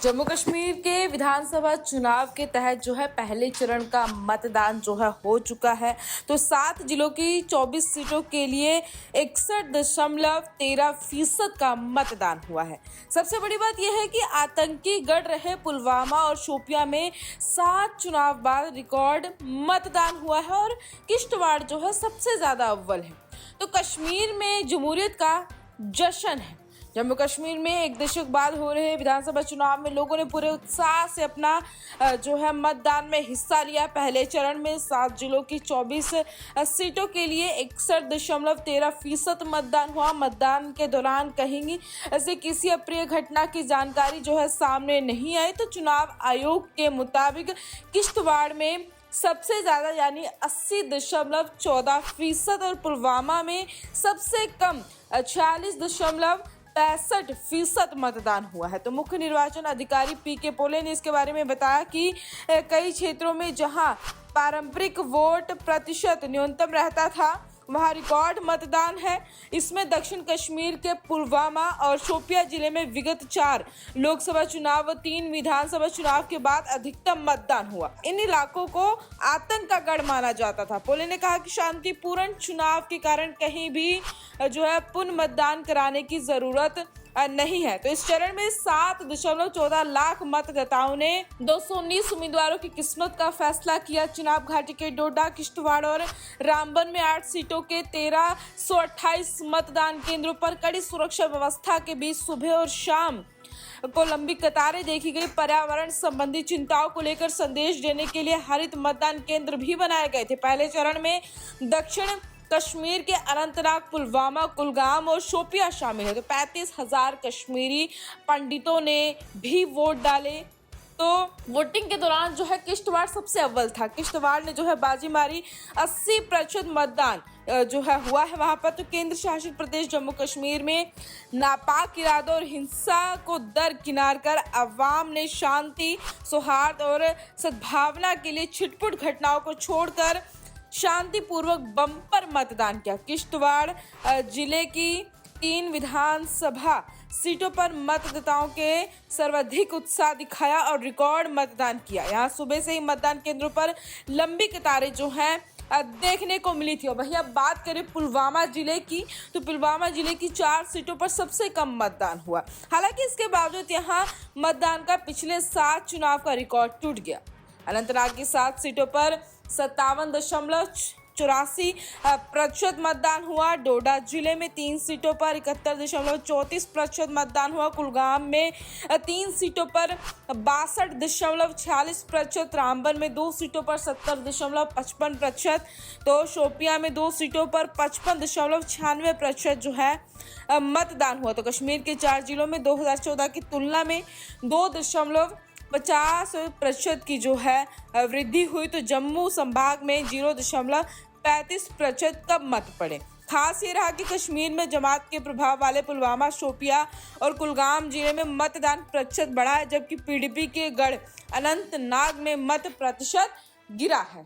जम्मू कश्मीर के विधानसभा चुनाव के तहत पहले चरण का मतदान हो चुका है। तो 7 जिलों की 24 सीटों के लिए 61.13% का मतदान हुआ है। सबसे बड़ी बात यह है कि आतंकी गढ़ रहे पुलवामा और शोपियां में 7 चुनाव बाद रिकॉर्ड मतदान हुआ है और किश्तवाड़ सबसे ज्यादा अव्वल है। तो कश्मीर में जमहूरियत का जश्न है। जम्मू कश्मीर में एक दशक बाद हो रहे विधानसभा चुनाव में लोगों ने पूरे उत्साह से अपना मतदान में हिस्सा लिया। पहले चरण में 7 जिलों की 24 सीटों के लिए 61.13% मतदान हुआ। मतदान के दौरान कहीं ऐसे किसी अप्रिय घटना की जानकारी सामने नहीं आई। तो चुनाव आयोग के मुताबिक किश्तवाड़ में सबसे ज्यादा यानी 80.14% और पुलवामा में सबसे कम 46.65% मतदान हुआ है। तो मुख्य निर्वाचन अधिकारी पीके पोले ने इसके बारे में बताया कि कई क्षेत्रों में जहां पारंपरिक वोट प्रतिशत न्यूनतम रहता था वहां रिकॉर्ड मतदान है। इसमें दक्षिण कश्मीर के पुलवामा और शोपियां जिले में विगत 4 लोकसभा चुनाव व 3 विधानसभा चुनाव के बाद अधिकतम मतदान हुआ। इन इलाकों को आतंक का गढ़ माना जाता था। पोले ने कहा कि शांतिपूर्ण चुनाव के कारण कहीं भी पुनर्मतदान कराने की जरूरत नहीं है। तो इस चरण में 7.14 लाख मतदाताओं ने 219 उम्मीदवारों की किस्मत का फैसला किया। चुनाव घाटी के डोडा, किश्तवाड़ और रामबन में 8 सीटों के 1328 मतदान केंद्रों पर कड़ी सुरक्षा व्यवस्था के बीच सुबह और शाम को लंबी कतारें देखी गई। पर्यावरण संबंधी चिंताओं को लेकर संदेश देने के लिए हरित मतदान केंद्र भी बनाए गए थे। पहले चरण में दक्षिण कश्मीर के अनंतनाग, पुलवामा, कुलगाम और शोपियां शामिल है। तो 35,000 कश्मीरी पंडितों ने भी वोट डाले। तो वोटिंग के दौरान किश्तवाड़ सबसे अव्वल था। किश्तवाड़ ने बाजी मारी। 80% मतदान हुआ है वहां पर। तो केंद्र शासित प्रदेश जम्मू कश्मीर में नापाक इरादों और हिंसा को दरकिनार कर अवाम ने शांति, सौहार्द और सद्भावना के लिए छिटपुट घटनाओं को छोड़कर शांतिपूर्वक बम्पर मतदान किया। किश्तवाड़ जिले की 3 विधानसभा सीटों पर मतदाताओं के सर्वाधिक उत्साह दिखाया और रिकॉर्ड मतदान किया। यहाँ सुबह से ही मतदान केंद्रों पर लंबी कतारें देखने को मिली थी। और वहीं अब बात करें पुलवामा जिले की, तो पुलवामा जिले की 4 सीटों पर सबसे कम मतदान हुआ। हालांकि इसके बावजूद यहाँ मतदान का पिछले 7 चुनाव का रिकॉर्ड टूट गया। अनंतनाग की 7 सीटों पर 57.84% मतदान हुआ। डोडा जिले में 3 सीटों पर 71.34% मतदान हुआ। कुलगाम में 3 सीटों पर 62.46%, रामबन में 2 सीटों पर 70.55%, तो शोपियां में 2 सीटों पर 55.96% मतदान हुआ। तो कश्मीर के 4 जिलों में 2014 की तुलना में 2.50% की वृद्धि हुई। तो जम्मू संभाग में 0.35% कम मत पड़े। खास ये रहा कि कश्मीर में जमात के प्रभाव वाले पुलवामा, शोपियां और कुलगाम जिले में मतदान प्रतिशत बढ़ा है, जबकि पीडीपी के गढ़ अनंतनाग में मत प्रतिशत गिरा है।